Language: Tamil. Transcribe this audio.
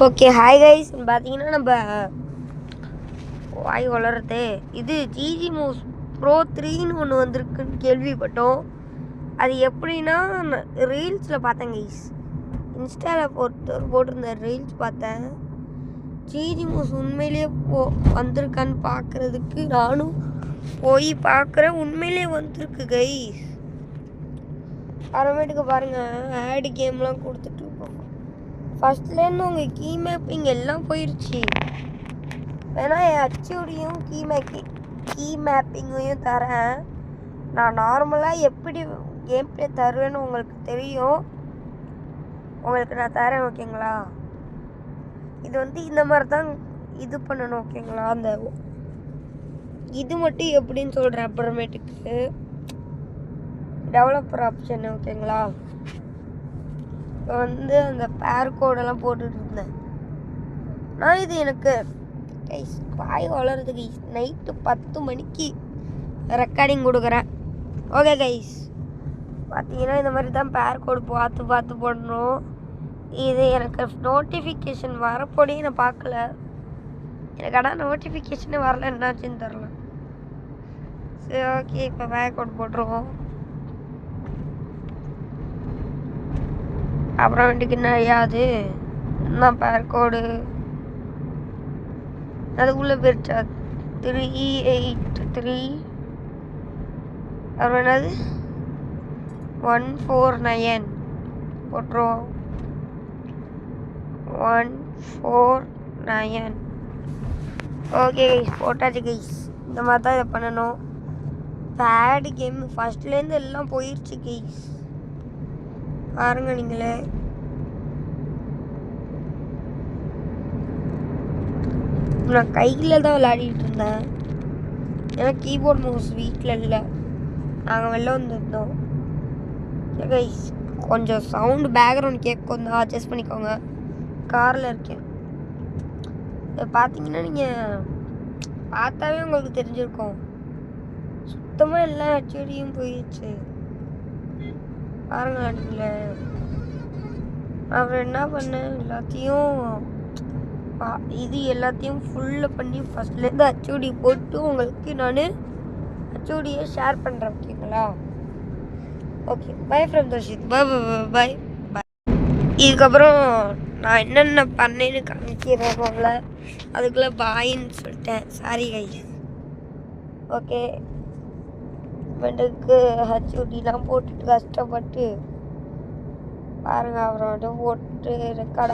Okay hi guys. பார்த்தீங்கன்னா நம்ம வாய் வளருது. இது ஜிஜி மூவ்ஸ் ப்ரோ 3ன்னு ஒன்று வந்திருக்குன்னு கேள்விப்பட்டோம். அது எப்படின்னா ரீல்ஸில் பார்த்தேன் கைஸ். இன்ஸ்டாவில் போட்டிருந்த ரீல்ஸ் பார்த்தேன். ஜிஜி மூவ்ஸ் உண்மையிலேயே வந்திருக்கான்னு பார்க்குறதுக்கு நானும் போய் பார்க்குறேன். உண்மையிலேயே வந்திருக்கு கைஸ். அப்புறமேட்டுக்கு பாருங்கள், ஆடு கேம்லாம் கொடுத்துட்ருக்கோம். ஃபஸ்ட்லேருந்து உங்கள் கீ மேப்பிங் எல்லாம் போயிடுச்சு. வேணா என் ஹச்ஓடியும் கீ மேப்பிங்கையும் தரேன். நான் நார்மலாக எப்படி கேம் ப்ளே தருவேன்னு உங்களுக்கு தெரியும். உங்களுக்கு நான் தரேன், ஓகேங்களா? இது இந்த மாதிரி தான் இது பண்ணணும், ஓகேங்களா? அந்த இது மட்டும் எப்படின்னு சொல்கிறேன் அப்புறமேட்டுக்கு. டெவலப்பர் ஆப்ஷன், ஓகேங்களா? அந்த பேர் கோடெல்லாம் போட்டுட்டு இருந்தேன் நான். இது எனக்கு வாய் வளர்றதுக்கு நைட்டு 10 மணிக்கு ரெக்கார்டிங் கொடுக்குறேன். ஓகே கைஸ், பார்த்தீங்கன்னா இந்த மாதிரி தான் பேர் கோடு பார்த்து போடணும். இது எனக்கு நோட்டிஃபிகேஷன் வரப்போடையும் நான் பார்க்கல. எனக்கு ஆனால் நோட்டிஃபிகேஷனே வரல, என்னாச்சுன்னு தெரில. சரி ஓகே, இப்போ பேர் கோட் போட்டுருவோம். அப்புறம் வீட்டுக்கு நிறையாது என்ன பேர் கோடு அதுக்குள்ளே போயிடுச்சா? 383 அப்புறம் என்னது 149 போட்டுருவோம். 149 ஓகே கைஸ், போட்டாச்சு கைஸ். இந்த மாதிரி தான் இதை பண்ணணும். பேடு கேம் ஃபஸ்ட்லேருந்து எல்லாம் போயிடுச்சு கைஸ். பாருங்க நீங்களே. நான் கையில் தான் விளையாடிட்டு இருந்தேன். ஏன்னா கீபோர்ட் மவுஸ் வீட்டில் இல்லை, நாங்கள் வெளில வந்துருந்தோம். கைஸ் கொஞ்சம் சவுண்டு பேக்ரவுண்ட் கேட்கும் தான், அட்ஜஸ்ட் பண்ணிக்கோங்க. காரில் இருக்கேன். பார்த்தீங்கன்னா நீங்கள் பார்த்தாவே உங்களுக்கு தெரிஞ்சிருக்கும். சுத்தமாக எல்லா ஹெச்ஓடியும் போயிடுச்சு பாருங்க நீங்களே. அப்புறம் என்ன பண்ணேன், எல்லாத்தையும் ஃபுல்லாக பண்ணி ஃபஸ்ட்லேருந்து ஹச்ஓடி போட்டு உங்களுக்கு நான் ஹச்ஓடியை ஷேர் பண்ணுறேன், ஓகேங்களா? Okay, bye from Darshith. Bye. இதுக்கப்புறம் நான் என்னென்ன பண்ணேன்னு காமிக்கிறேன்ல, அதுக்குள்ளே பாயின்னு சொல்லிட்டேன். Sorry guys. ஓகே, வெண்டுக்கு ஹச்ஓடிலாம் போட்டுட்டு கஷ்டப்பட்டு பாருங்க. அப்புறம் போட்டு ரெக்கார்ட்